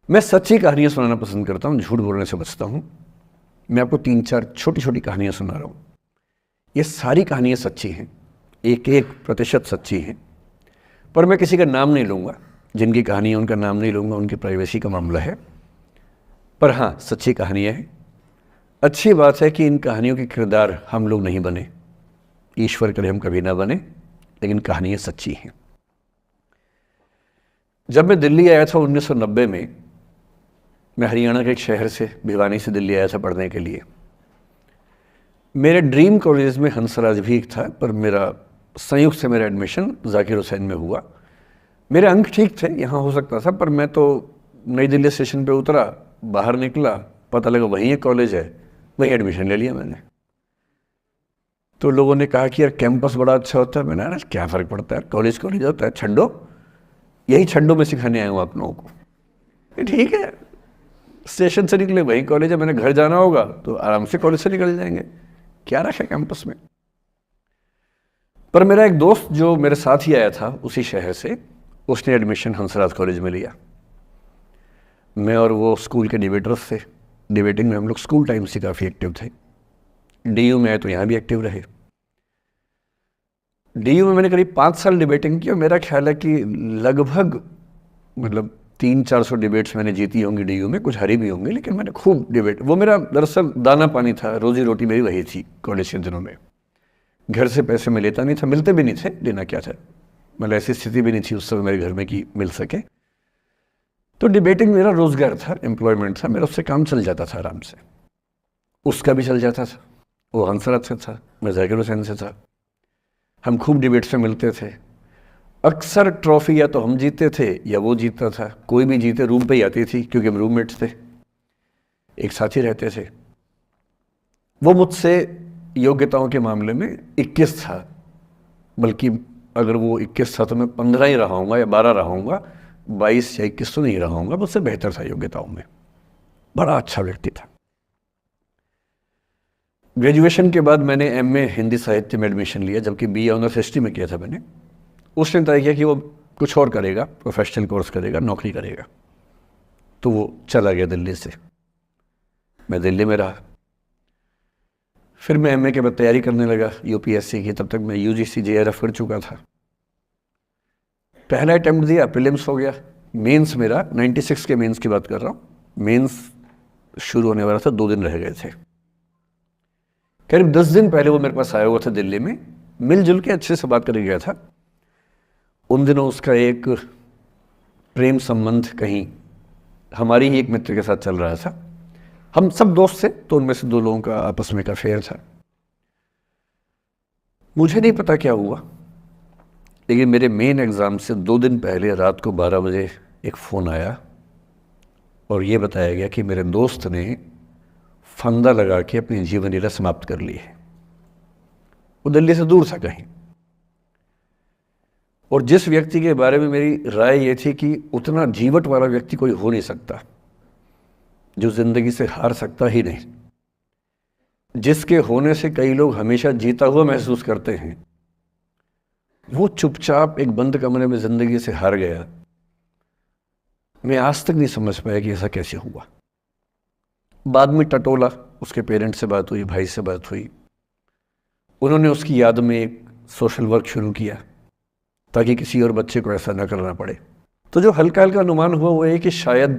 मैं सच्ची कहानियाँ सुनाना पसंद करता हूँ, झूठ बोलने से बचता हूँ। मैं आपको 3-4 छोटी छोटी कहानियाँ सुना रहा हूँ। ये सारी कहानियाँ सच्ची हैं, 1-1% सच्ची हैं, पर मैं किसी का नाम नहीं लूँगा। जिनकी कहानी है उनका नाम नहीं लूँगा, उनकी प्राइवेसी का मामला है। पर हाँ, सच्ची कहानियाँ हैं। अच्छी बात है कि इन कहानियों के किरदार हम लोग नहीं बने, ईश्वर करे हम कभी ना बने, लेकिन कहानियाँ सच्ची हैं। जब मैं दिल्ली आया था 1990 में, मैं हरियाणा के एक शहर से, भिवानी से दिल्ली आया था पढ़ने के लिए। मेरे ड्रीम कॉलेज में हंसराज भी एक था, पर मेरा संयुक्त से मेरा एडमिशन जाकिर हुसैन में हुआ। मेरे अंक ठीक थे, यहाँ हो सकता था, पर मैं तो नई दिल्ली स्टेशन पे उतरा, बाहर निकला, पता लगा वहीं एक कॉलेज है, वहीं एडमिशन ले लिया मैंने। तो लोगों ने कहा कि यार कैंपस बड़ा अच्छा होता है। मैंने यार क्या फ़र्क पड़ता है, कॉलेज कॉलेज होता है, छंडो, यही छंडो में सिखाने आया हूँ आप लोगों को। ठीक है, स्टेशन से निकले वहीं कॉलेज है, मैंने घर जाना होगा तो आराम से कॉलेज से निकल जाएंगे, क्या रखा है कैंपस में। पर मेरा एक दोस्त जो मेरे साथ ही आया था उसी शहर से, उसने एडमिशन हंसराज कॉलेज में लिया। मैं और वो स्कूल के डिबेटर्स थे, डिबेटिंग में हम लोग स्कूल टाइम से काफ़ी एक्टिव थे। डीयू में आए तो यहाँ भी एक्टिव रहे। डीयू में मैंने करीब 5 साल डिबेटिंग की और मेरा ख्याल है कि लगभग 300-400 डिबेट्स मैंने जीती होंगी डीयू में, कुछ हरी भी होंगी, लेकिन मैंने खूब डिबेट, वो मेरा दरअसल दाना पानी था, रोजी रोटी मेरी वही थी कॉलेज के दिनों में। घर से पैसे मैं लेता नहीं था, मिलते भी नहीं थे, लेना क्या था, ऐसी स्थिति भी नहीं थी उस समय मेरे घर में कि मिल सके। तो डिबेटिंग मेरा रोजगार था, एम्प्लॉयमेंट था मेरा, उससे काम चल जाता था आराम से। उसका भी चल जाता था, वो हंसराज से था, मैं जाकिर हुसैन से था। हम खूब डिबेट्स में मिलते थे। अक्सर ट्रॉफी या तो हम जीतते थे या वो जीतता था, कोई भी जीते रूम पे ही आती थी, क्योंकि हम रूममेट्स थे, एक साथ ही रहते थे। वो मुझसे योग्यताओं के मामले में 21 था, बल्कि अगर वो 21 था तो मैं 15 ही रहा हूँगा या 12 रहा हूँगा, 22 या 21 तो नहीं रहा हूँगा, मुझसे बेहतर था योग्यताओं में, बड़ा अच्छा व्यक्ति था। ग्रेजुएशन के बाद मैंने एमए हिंदी साहित्य में एडमिशन लिया, जबकि बीए ऑनर्स हिस्ट्री में किया था मैंने। उसने तय किया कि वो कुछ और करेगा, प्रोफेशनल कोर्स करेगा, नौकरी करेगा, तो वो चला गया दिल्ली से। मैं दिल्ली में रहा। फिर मैं एमए के बाद तैयारी करने लगा यूपीएससी की। तब तक मैं यूजीसी जेआरएफ कर चुका था। पहला अटेम्प्ट दिया, प्रीलिम्स हो गया। मेंस मेरा 96 के मेंस की बात कर रहा हूँ, मेंस शुरू होने वाला था, 2 दिन रह गए थे। करीब 10 दिन पहले वो मेरे पास आया हुआ था दिल्ली में, मिलजुल के अच्छे से बात करके गया था। उन दिनों उसका एक प्रेम संबंध कहीं हमारी ही एक मित्र के साथ चल रहा था। हम सब दोस्त थे, तो उनमें से 2 लोगों का आपस में का अफेयर था। मुझे नहीं पता क्या हुआ, लेकिन मेरे मेन एग्ज़ाम से 2 दिन पहले रात को 12 बजे एक फ़ोन आया और ये बताया गया कि मेरे दोस्त ने फंदा लगा के अपनी जीवन लीला समाप्त कर ली है। वो दिल्ली से दूर था कहीं, और जिस व्यक्ति के बारे में मेरी राय ये थी कि उतना जीवट वाला व्यक्ति कोई हो नहीं सकता, जो ज़िंदगी से हार सकता ही नहीं, जिसके होने से कई लोग हमेशा जीता हुआ महसूस करते हैं, वो चुपचाप एक बंद कमरे में ज़िंदगी से हार गया। मैं आज तक नहीं समझ पाया कि ऐसा कैसे हुआ। बाद में टटोला, उसके पेरेंट्स से बात हुई, भाई से बात हुई, उन्होंने उसकी याद में एक सोशल वर्क शुरू किया ताकि किसी और बच्चे को ऐसा ना करना पड़े। तो जो हल्का हल्का अनुमान हुआ वो है कि शायद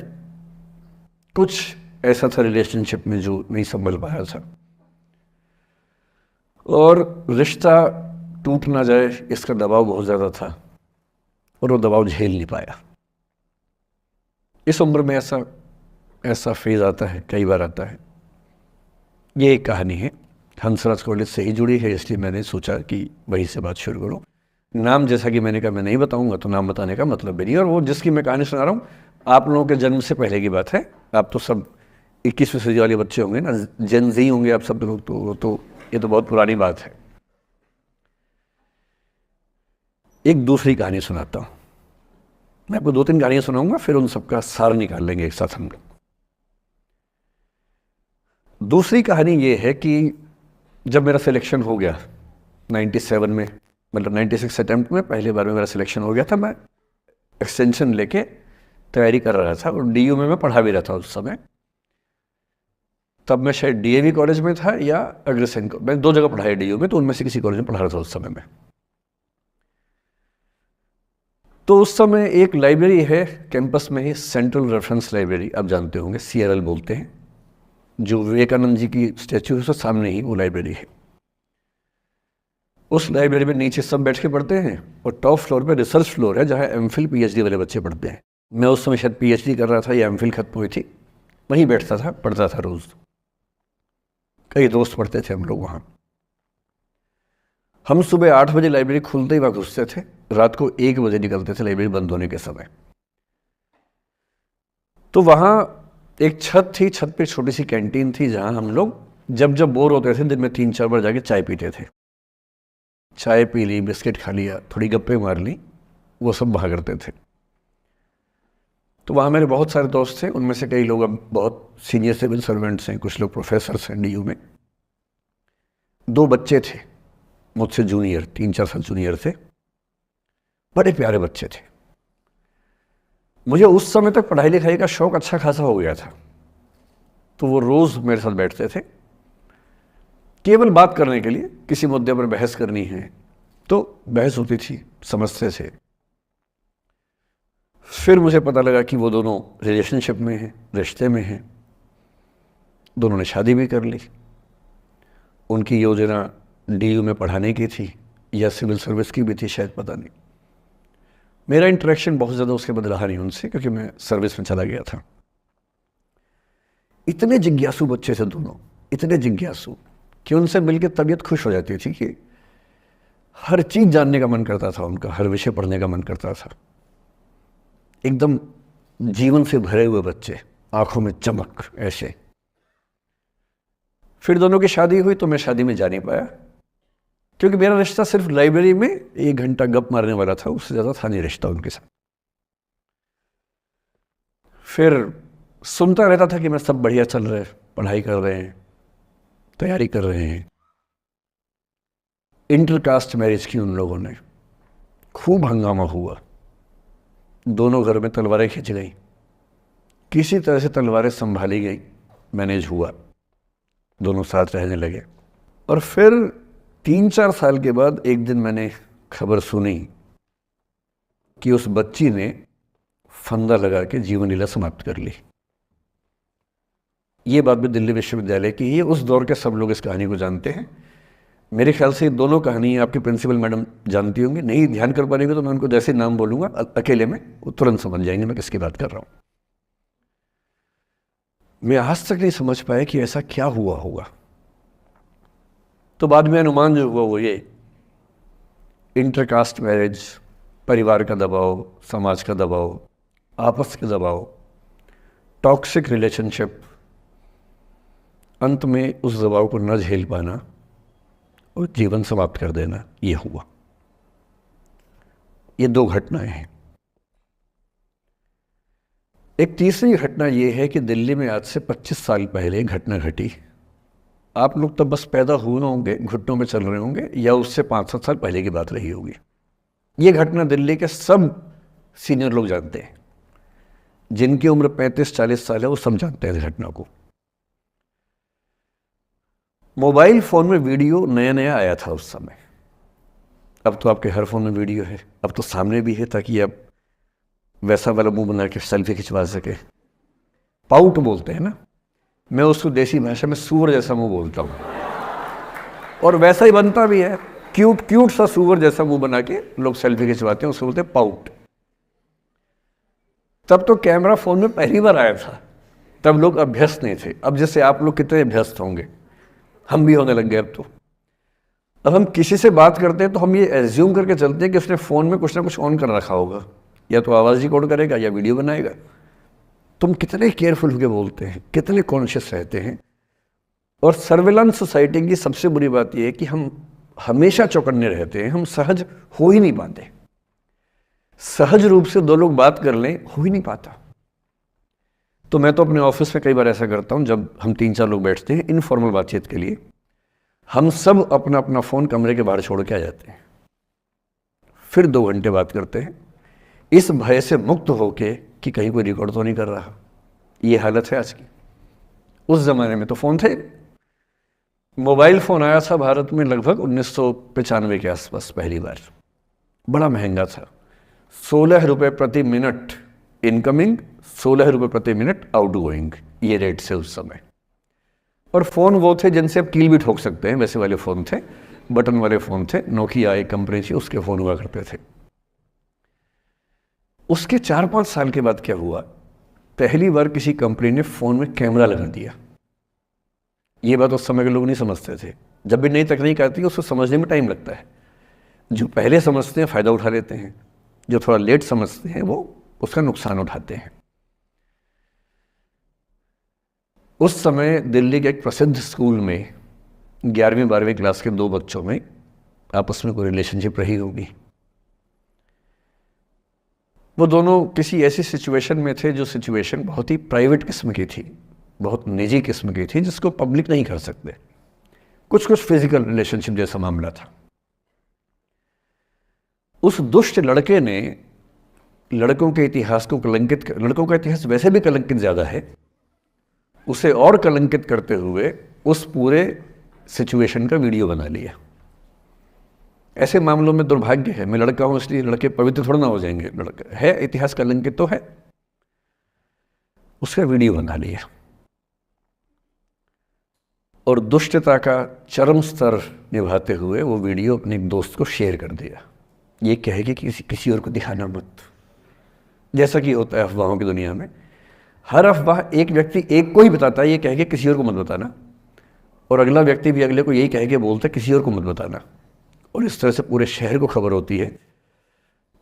कुछ ऐसा था रिलेशनशिप में जो नहीं संभल पाया था, और रिश्ता टूट ना जाए इसका दबाव बहुत ज़्यादा था, और वो दबाव झेल नहीं पाया। इस उम्र में ऐसा फेज़ आता है, कई बार आता है। ये एक कहानी है, हंसराज कॉलेज से ही जुड़ी है, इसलिए मैंने सोचा कि वहीं से बात शुरू करूँ। नाम जैसा कि मैंने कहा मैं नहीं बताऊंगा, तो नाम बताने का मतलब भी नहीं। और वो जिसकी मैं कहानी सुना रहा हूँ, आप लोगों के जन्म से पहले की बात है। आप तो सब 21वीं सदी वाले बच्चे होंगे ना, जेन ज़ी होंगे आप सब लोग, तो ये तो बहुत पुरानी बात है। एक दूसरी कहानी सुनाता हूँ। मैं आपको 2-3 कहानियाँ सुनाऊंगा, फिर उन सबका सार निकाल लेंगे एक साथ हम लोग। दूसरी कहानी ये है कि जब मेरा सिलेक्शन हो गया 97 में, 96 अटेम्प्ट में पहली बार में मेरा सिलेक्शन हो गया था, मैं एक्सटेंशन लेके तैयारी कर रहा था और डीयू में मैं पढ़ा भी रहा था उस समय। तब मैं शायद डीएवी कॉलेज में था या अग्रसेन, मैं 2 जगह पढ़ा है डीयू में, तो उनमें से किसी कॉलेज में पढ़ा रहा था उस समय में। तो उस समय एक लाइब्रेरी है कैंपस में ही, सेंट्रल रेफरेंस लाइब्रेरी, आप जानते होंगे, CRL बोलते हैं, जो विवेकानंद जी की स्टैच्यू है उसके सामने ही वो लाइब्रेरी है। उस लाइब्रेरी में नीचे सब बैठ के पढ़ते हैं और टॉप फ्लोर पे रिसर्च फ्लोर है जहाँ MPhil PhD वाले बच्चे पढ़ते हैं। मैं उस समय शायद PhD कर रहा था या MPhil खत्म हुई थी, वहीं बैठता था, पढ़ता था रोज़। कई दोस्त पढ़ते थे हम लोग वहाँ। हम सुबह 8 बजे लाइब्रेरी खुलते ही वहाँ घुसते थे, रात को 1 बजे निकलते थे लाइब्रेरी बंद होने के समय। तो वहाँ एक छत थी, छत पे छोटी सी कैंटीन थी जहाँ हम लोग जब जब बोर होते थे दिन में 3-4 बार जाके चाय पीते थे। चाय पी ली, बिस्किट खा लिया, थोड़ी गप्पे मार ली, वो सब वहाँ करते थे। तो वहाँ मेरे बहुत सारे दोस्त थे, उनमें से कई लोग अब बहुत सीनियर सिविल सर्वेंट्स हैं, कुछ लोग प्रोफेसर्स हैं डीयू में। 2 बच्चे थे मुझसे जूनियर, 3-4 साल जूनियर थे, बड़े प्यारे बच्चे थे। मुझे उस समय तक पढ़ाई लिखाई का शौक अच्छा खासा हो गया था, तो वो रोज़ मेरे साथ बैठते थे केवल बात करने के लिए, किसी मुद्दे पर बहस करनी है तो बहस होती थी, समझते थे। फिर मुझे पता लगा कि वो दोनों रिलेशनशिप में हैं, रिश्ते में हैं, दोनों ने शादी भी कर ली। उनकी योजना डीयू में पढ़ाने की थी या सिविल सर्विस की भी थी शायद, पता नहीं। मेरा इंटरेक्शन बहुत ज़्यादा उसके बाद रहा नहीं उनसे, क्योंकि मैं सर्विस में चला गया था। इतने जिज्ञासु बच्चे थे दोनों, इतने जिज्ञासु कि उनसे मिलकर तबीयत खुश हो जाती थी, कि हर चीज़ जानने का मन करता था उनका, हर विषय पढ़ने का मन करता था। एकदम जीवन से भरे हुए बच्चे, आंखों में चमक ऐसे। फिर दोनों की शादी हुई तो मैं शादी में जा नहीं पाया, क्योंकि मेरा रिश्ता सिर्फ लाइब्रेरी में 1 घंटा गप मारने वाला था, उससे ज़्यादा था नहीं रिश्ता उनके साथ। फिर सुनता रहता था कि मैं सब बढ़िया चल रहा है, पढ़ाई कर रहे हैं, तैयारी कर रहे हैं। इंटरकास्ट मैरिज की उन लोगों ने, खूब हंगामा हुआ, दोनों घर में तलवारें खिंच गई, किसी तरह से तलवारें संभाली गई, मैनेज हुआ, दोनों साथ रहने लगे। और फिर 3-4 साल के बाद एक दिन मैंने खबर सुनी कि उस बच्ची ने फंदा लगा के जीवन लीला समाप्त कर ली। ये बात भी दिल्ली विश्वविद्यालय की है, उस दौर के सब लोग इस कहानी को जानते हैं। मेरे ख्याल से ये दोनों कहानी आपकी प्रिंसिपल मैडम जानती होंगी, नहीं ध्यान कर पाएंगे तो मैं उनको जैसे नाम बोलूँगा अकेले में वो तुरंत समझ जाएंगे मैं किसकी बात कर रहा हूँ। मैं आज तक नहीं समझ पाया कि ऐसा क्या हुआ होगा। तो बाद में अनुमान जो हुआ वो ये, इंटरकास्ट मैरिज, परिवार का दबाव, समाज का दबाव, आपस के दबाव, टॉक्सिक रिलेशनशिप, अंत में उस दबाव को न झेल पाना और जीवन समाप्त कर देना, ये हुआ। ये 2 घटनाएं हैं। एक तीसरी घटना ये है कि दिल्ली में आज से 25 साल पहले घटना घटी। आप लोग तब बस पैदा हुए होंगे, घुटनों में चल रहे होंगे, या उससे 5-7 साल पहले की बात रही होगी। ये घटना दिल्ली के सब सीनियर लोग जानते हैं, जिनकी उम्र 35-40 साल है वो सब जानते हैं इस घटना को। मोबाइल फ़ोन में वीडियो नया नया आया था उस समय, अब तो आपके हर फ़ोन में वीडियो है, अब तो सामने भी है, ताकि आप वैसा वाला मुंह बना के सेल्फी खिंचवा सके। पाउट बोलते हैं ना, मैं उसको देसी भाषा में सूअर जैसा मुंह बोलता हूँ, और वैसा ही बनता भी है, क्यूट क्यूट सा सूअर जैसा मुंह बना के लोग सेल्फी खिंचवाते हैं, उसको बोलते हैं पाउट। तब तो कैमरा फ़ोन में पहली बार आया था, तब लोग अभ्यस्त नहीं थे। अब जैसे आप लोग कितने अभ्यस्त होंगे, हम भी होने लग गए अब तो। अब हम किसी से बात करते हैं तो हम ये एज्यूम करके चलते हैं कि उसने फ़ोन में कुछ ना कुछ ऑन कर रखा होगा, या तो आवाज़ रिकॉर्ड करेगा या वीडियो बनाएगा। तुम कितने केयरफुल होकर बोलते हैं, कितने कॉन्शियस रहते हैं। और सर्विलांस सोसाइटी की सबसे बुरी बात यह है कि हम हमेशा चौकन्ने रहते हैं, हम सहज हो ही नहीं पाते। सहज रूप से 2 लोग बात कर लें, हो ही नहीं पाता। तो मैं तो अपने ऑफिस में कई बार ऐसा करता हूँ, जब हम 3-4 लोग बैठते हैं इनफॉर्मल बातचीत के लिए, हम सब अपना अपना फ़ोन कमरे के बाहर छोड़ के आ जाते हैं, फिर 2 घंटे बात करते हैं, इस भय से मुक्त होके कि कहीं कोई रिकॉर्ड तो नहीं कर रहा। ये हालत है आज की। उस ज़माने में तो फ़ोन थे। मोबाइल फ़ोन आया था भारत में लगभग 1995 के आसपास पहली बार। बड़ा महंगा था, 16 रुपये प्रति मिनट इनकमिंग, 16 रुपये प्रति मिनट आउटगोइंग, ये रेट से उस समय। और फ़ोन वो थे जिनसे आप कील भी ठोक सकते हैं, वैसे वाले फ़ोन थे, बटन वाले फ़ोन थे। नोकिया एक कंपनी थी, उसके फ़ोन हुआ करते थे। उसके 4-5 साल के बाद क्या हुआ, पहली बार किसी कंपनी ने फ़ोन में कैमरा लगा दिया। ये बात उस समय के लोग नहीं समझते थे। जब भी नई तकनीक आती है उसको समझने में टाइम लगता है। जो पहले समझते हैं फ़ायदा उठा लेते हैं, जो थोड़ा लेट समझते हैं वो उसका नुकसान उठाते हैं। उस समय दिल्ली के एक प्रसिद्ध स्कूल में 11वीं-12वीं क्लास के 2 बच्चों में आपस में कोई रिलेशनशिप रही होगी। वो दोनों किसी ऐसी सिचुएशन में थे जो सिचुएशन बहुत ही प्राइवेट किस्म की थी, बहुत निजी किस्म की थी, जिसको पब्लिक नहीं कर सकते। कुछ फिजिकल रिलेशनशिप जैसा मामला था। उस दुष्ट लड़के ने लड़कों के इतिहास को कलंकित, लड़कों का इतिहास वैसे भी कलंकित ज़्यादा है, उसे और कलंकित करते हुए उस पूरे सिचुएशन का वीडियो बना लिया। ऐसे मामलों में दुर्भाग्य है, मैं लड़का हूं इसलिए लड़के पवित्र थोड़ा ना हो जाएंगे। लड़का है, इतिहास कलंकित तो है, उसका वीडियो बना लिया और दुष्टता का चरम स्तर निभाते हुए वो वीडियो अपने एक दोस्त को शेयर कर दिया। ये कहे कि किसी और को दिखाना मत, जैसा कि होता है अफवाहों की दुनिया में। हर अफवाह एक व्यक्ति एक को ही बताता है, ये कह के किसी और को मत बताना, और अगला व्यक्ति भी अगले को यही कह के बोलता है किसी और को मत बताना। और इस तरह से पूरे शहर को खबर होती है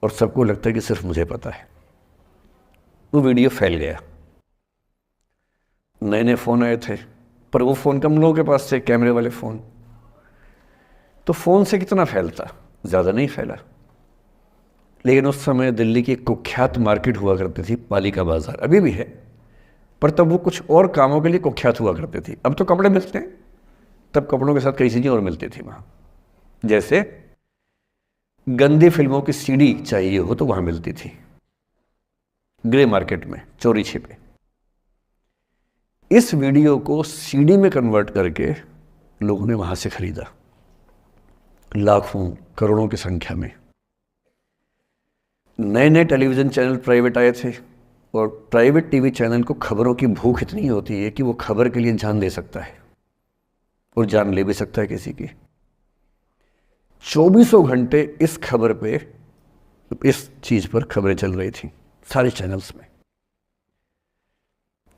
और सबको लगता है कि सिर्फ मुझे पता है। वो वीडियो फैल गया। नए नए फ़ोन आए थे, पर वो फ़ोन कम लोगों के पास थे, कैमरे वाले फ़ोन। तो फ़ोन से कितना फैलता, ज़्यादा नहीं फैला। लेकिन उस समय दिल्ली की एक कुख्यात मार्केट हुआ करती थी, पालिका बाज़ार, अभी भी है, पर तब वो कुछ और कामों के लिए कुख्यात हुआ करती थी। अब तो कपड़े मिलते हैं, तब कपड़ों के साथ कई चीज़ें और मिलती थी वहाँ। जैसे गंदी फिल्मों की सीडी चाहिए हो तो वहाँ मिलती थी, ग्रे मार्केट में, चोरी छिपे। इस वीडियो को सीडी में कन्वर्ट करके लोगों ने वहाँ से खरीदा, लाखों करोड़ों की संख्या में। नए नए टेलीविज़न चैनल प्राइवेट आए थे, और प्राइवेट टीवी चैनल को खबरों की भूख इतनी होती है कि वो खबर के लिए जान दे सकता है और जान ले भी सकता है किसी की। 24 घंटे इस खबर पे, इस चीज़ पर खबरें चल रही थी सारे चैनल्स में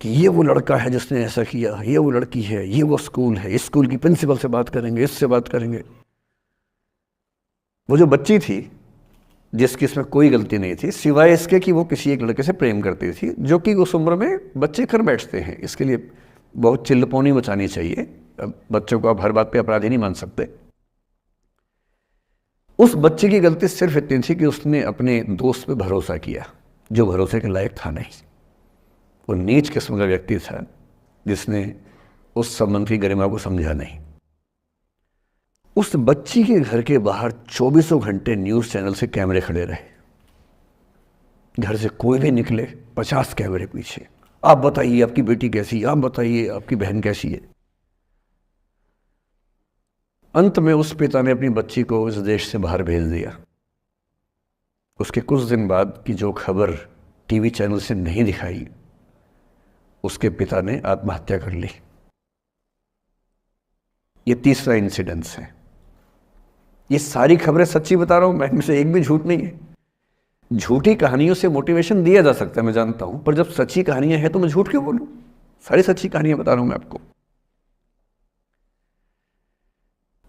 कि ये वो लड़का है जिसने ऐसा किया, ये वो लड़की है, ये वो स्कूल है, इस स्कूल की प्रिंसिपल से बात करेंगे, इससे बात करेंगे। वो जो बच्ची थी जिसकी इसमें कोई गलती नहीं थी, सिवाय इसके कि वो किसी एक लड़के से प्रेम करती थी, जो कि उस उम्र में बच्चे कर बैठते हैं। इसके लिए बहुत चिल्लपौनी मचानी चाहिए। बच्चों को आप हर बात पे अपराधी नहीं मान सकते। उस बच्चे की गलती सिर्फ इतनी थी कि उसने अपने दोस्त पे भरोसा किया, जो भरोसे के लायक था नहीं। वो नीच किस्म का व्यक्ति था जिसने उस संबंध की गरिमा को समझा नहीं। उस बच्ची के घर के बाहर 24 घंटे न्यूज़ चैनल से कैमरे खड़े रहे। घर से कोई भी निकले 50 कैमरे पीछे, आप बताइए आपकी बेटी कैसी है, आप बताइए आपकी बहन कैसी है। अंत में उस पिता ने अपनी बच्ची को इस देश से बाहर भेज दिया। उसके कुछ दिन बाद की जो खबर टीवी चैनल से नहीं दिखाई, उसके पिता ने आत्महत्या कर ली। ये तीसरा इंसिडेंस है। ये सारी खबरें सच्ची बता रहा हूं मैं, इनमें से एक भी झूठ नहीं है। झूठी कहानियों से मोटिवेशन दिया जा सकता है, मैं जानता हूं, पर जब सच्ची कहानियां हैं तो मैं झूठ क्यों बोलूं? सारी सच्ची कहानियां बता रहा हूं मैं आपको।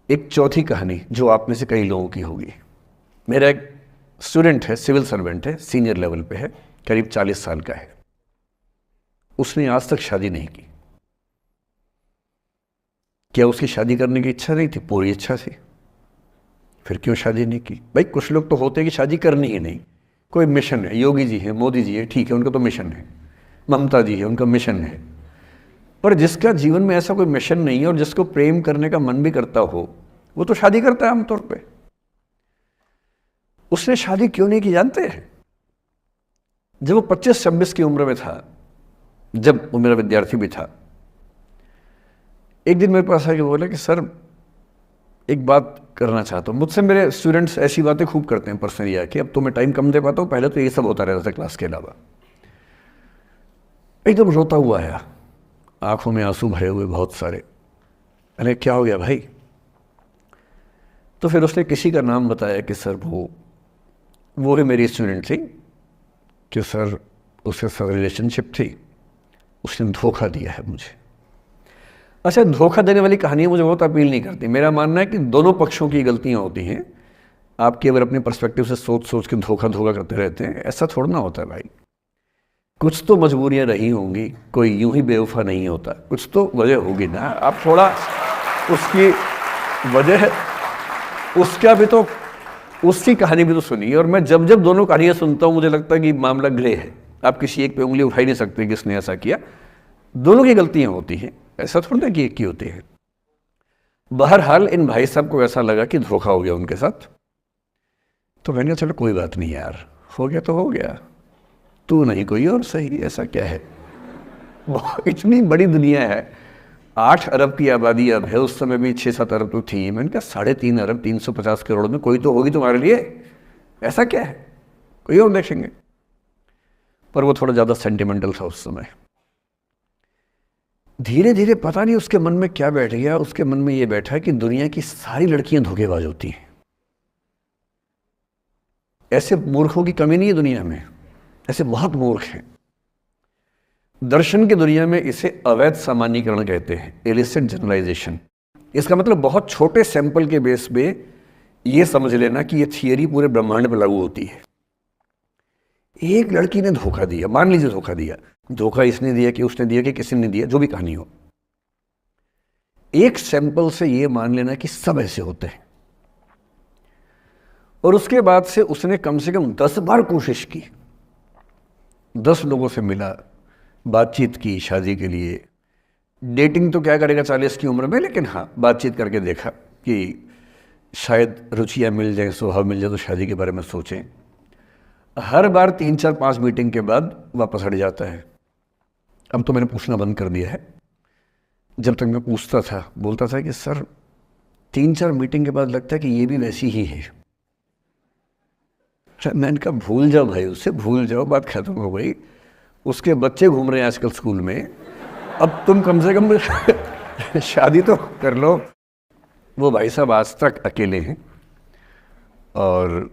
एक चौथी कहानी जो आप में से कई लोगों की होगी। मेरा एक स्टूडेंट है, सिविल सर्वेंट है, सीनियर लेवल पे है, करीब 40 साल का है। उसने आज तक शादी नहीं की। क्या उसकी शादी करने की इच्छा नहीं थी? पूरी इच्छा थी। फिर क्यों शादी नहीं की? भाई कुछ लोग तो होते हैं कि शादी करनी ही नहीं, कोई मिशन है। योगी जी है, मोदी जी है, ठीक है, उनका तो मिशन है। ममता जी है, उनका मिशन है। पर जिसका जीवन में ऐसा कोई मिशन नहीं है और जिसको प्रेम करने का मन भी करता हो, वो तो शादी करता है आमतौर पे। उसने शादी क्यों नहीं की जानते हैं? जब वो 25-26 की उम्र में था, जब वो मेरा विद्यार्थी भी था, एक दिन मेरे पास आके बोला कि सर एक बात करना चाहता हूँ। मुझसे मेरे स्टूडेंट्स ऐसी बातें खूब करते हैं पर्सनली आके, अब तो मैं टाइम कम दे पाता हूँ, पहले तो ये सब होता रहता था क्लास के अलावा। एकदम रोता हुआ आया, आंखों में आंसू भरे हुए बहुत सारे। अरे क्या हो गया भाई? तो फिर उसने किसी का नाम बताया कि सर वो भी मेरी स्टूडेंट थी, कि सर उसके साथ रिलेशनशिप थी, उसने धोखा दिया है मुझे। अच्छा, धोखा देने वाली कहानियाँ मुझे बहुत अपील नहीं करती। मेरा मानना है कि दोनों पक्षों की गलतियाँ होती हैं। आप केवल अपने पर्सपेक्टिव से सोच सोच के धोखा करते रहते हैं, ऐसा थोड़ा ना होता है भाई। कुछ तो मजबूरियाँ रही होंगी, कोई यूं ही बेवफा नहीं होता, कुछ तो वजह होगी ना। आप थोड़ा उसकी वजह, उसका भी तो, उसकी कहानी भी तो सुनिए। और मैं जब जब दोनों कहानियाँ सुनता हूँ मुझे लगता है कि मामला ग्रे है। आप किसी एक पे उंगली उठा ही नहीं सकते कि इसने ऐसा किया। दोनों की गलतियाँ होती हैं, ऐसा थोड़ा ना कि एक की होती है। बहरहाल इन भाई साहब को ऐसा लगा कि धोखा हो गया उनके साथ। तो मैंने कहा चलो कोई बात नहीं यार, हो गया तो हो गया, तू नहीं कोई और सही, ऐसा क्या है। इतनी बड़ी दुनिया है, 8 अरब की आबादी अब है, उस समय भी 6-7 अरब तो थी। मैंने कहा 3.5 अरब 350 करोड़ में कोई तो होगी तुम्हारे लिए, ऐसा क्या है, कोई और देखेंगे। पर वो थोड़ा ज़्यादा सेंटिमेंटल था उस समय। धीरे धीरे पता नहीं उसके मन में क्या बैठ गया, उसके मन में ये बैठा कि दुनिया की सारी लड़कियां धोखेबाज होती हैं। ऐसे मूर्खों की कमी नहीं है दुनिया में, ऐसे बहुत मूर्ख हैं। दर्शन की दुनिया में इसे अवैध सामान्यीकरण कहते हैं, इलिसिट जनरलाइजेशन। इसका मतलब बहुत छोटे सैंपल के बेस पे ये समझ लेना कि ये थियरी पूरे ब्रह्मांड पर लागू होती है। एक लड़की ने धोखा दिया, मान लीजिए धोखा दिया, धोखा इसने दिया कि उसने दिया कि किसी ने दिया, जो भी कहानी हो, एक सैंपल से ये मान लेना कि सब ऐसे होते हैं। और उसके बाद से उसने कम से कम 10 बार कोशिश की, 10 लोगों से मिला, बातचीत की शादी के लिए। डेटिंग तो क्या करेगा 40 की उम्र में, लेकिन हाँ बातचीत करके देखा कि शायद रुचियाँ मिल जाएं, स्वभाव मिल जाए तो शादी के बारे में सोचें। हर बार 3-4-5 मीटिंग के बाद वापस हट जाता है। अब तो मैंने पूछना बंद कर दिया है। जब तक मैं पूछता था, बोलता था कि सर 3-4 मीटिंग के बाद लगता है कि ये भी वैसी ही है। मैंने कहा भूल जाओ भाई, उससे भूल जाओ, बात खत्म हो गई। उसके बच्चे घूम रहे हैं आजकल स्कूल में, अब तुम कम से कम शादी तो कर लो। वो भाई साहब आज तक अकेले हैं, और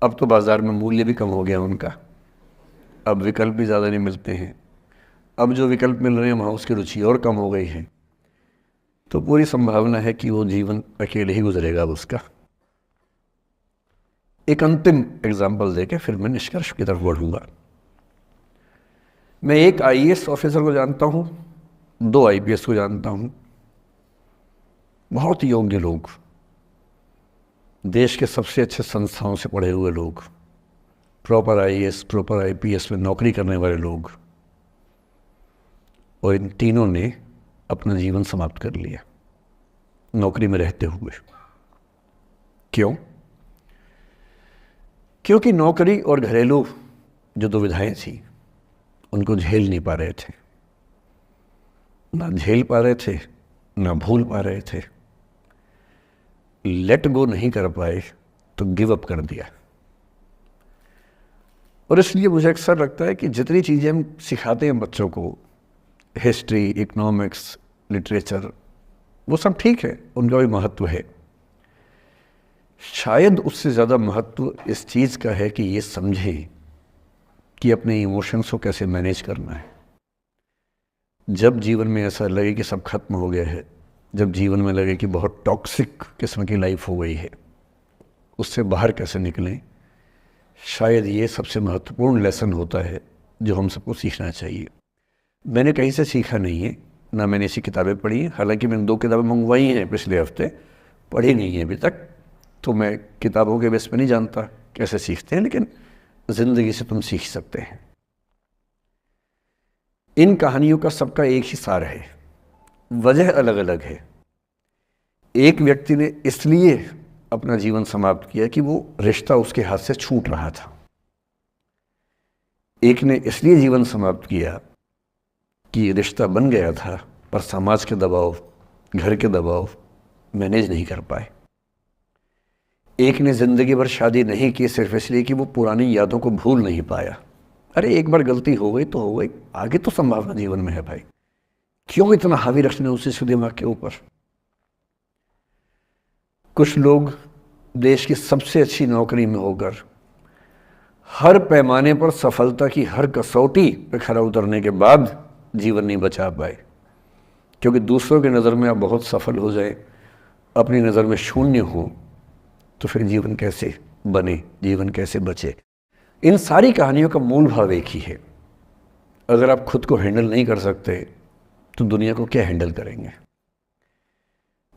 अब तो बाज़ार में मूल्य भी कम हो गया उनका, अब विकल्प भी ज़्यादा नहीं मिलते हैं। अब जो विकल्प मिल रहे हैं वहाँ उसकी रुचि और कम हो गई है। तो पूरी संभावना है कि वो जीवन अकेले ही गुजरेगा अब उसका। एक अंतिम एग्जाम्पल देके फिर मैं निष्कर्ष की तरफ बढ़ूँगा। मैं एक IAS ऑफिसर को जानता हूँ, 2 IPS को जानता हूँ, बहुत योग्य लोग, देश के सबसे अच्छे संस्थाओं से पढ़े हुए लोग, प्रॉपर IAS प्रॉपर IPS में नौकरी करने वाले लोग, और इन तीनों ने अपना जीवन समाप्त कर लिया नौकरी में रहते हुए। क्यों? क्योंकि नौकरी और घरेलू जो दुविधाएं थी उनको झेल नहीं पा रहे थे, ना झेल पा रहे थे, ना भूल पा रहे थे। लेट गो नहीं कर पाए तो गिव अप कर दिया। और इसलिए मुझे अक्सर लगता है कि जितनी चीज़ें हम सिखाते हैं बच्चों को, हिस्ट्री, इकोनॉमिक्स, लिटरेचर, वो सब ठीक है, उनका भी महत्व है। शायद उससे ज़्यादा महत्व इस चीज़ का है कि ये समझें कि अपने इमोशंस को कैसे मैनेज करना है। जब जीवन में ऐसा लगे कि सब खत्म हो गया है, जब जीवन में लगे कि बहुत टॉक्सिक किस्म की लाइफ हो गई है, उससे बाहर कैसे निकलें, शायद ये सबसे महत्वपूर्ण लेसन होता है जो हम सबको सीखना चाहिए। मैंने कहीं से सीखा नहीं है, ना मैंने ऐसी किताबें पढ़ी हैं। हालांकि मैंने 2 किताबें मंगवाई हैं पिछले हफ्ते, पढ़ी नहीं है अभी तक, तो मैं किताबों के बेस पे नहीं जानता कैसे सीखते हैं, लेकिन ज़िंदगी से तुम सीख सकते हैं। इन कहानियों का सबका एक ही सार है, वजह अलग अलग है। एक व्यक्ति ने इसलिए अपना जीवन समाप्त किया कि वो रिश्ता उसके हाथ से छूट रहा था। एक ने इसलिए जीवन समाप्त किया कि ये रिश्ता बन गया था पर समाज के दबाव, घर के दबाव मैनेज नहीं कर पाए। एक ने ज़िंदगी भर शादी नहीं की सिर्फ इसलिए कि वो पुरानी यादों को भूल नहीं पाया। अरे एक बार गलती हो गई तो हो गई, आगे तो संभावना जीवन में है भाई, क्यों इतना हावी रखना उसी दिमाग के ऊपर। कुछ लोग देश की सबसे अच्छी नौकरी में होकर हर पैमाने पर सफलता की हर कसौटी पे खरा उतरने के बाद जीवन नहीं बचा पाए, क्योंकि दूसरों की नज़र में आप बहुत सफल हो जाए, अपनी नज़र में शून्य हो, तो फिर जीवन कैसे बने, जीवन कैसे बचे। इन सारी कहानियों का मूल भाव एक ही है, अगर आप खुद को हैंडल नहीं कर सकते तो दुनिया को क्या हैंडल करेंगे।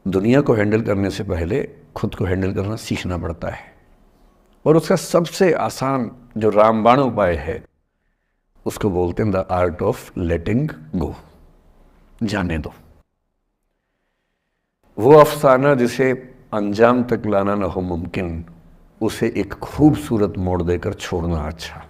दुनिया को हैंडल करने से पहले खुद को हैंडल करना सीखना पड़ता है, और उसका सबसे आसान जो रामबाण उपाय है उसको बोलते हैं द आर्ट ऑफ लेटिंग गो, जाने दो। वो अफसाना जिसे अंजाम तक लाना न हो मुमकिन, उसे एक खूबसूरत मोड़ देकर छोड़ना अच्छा।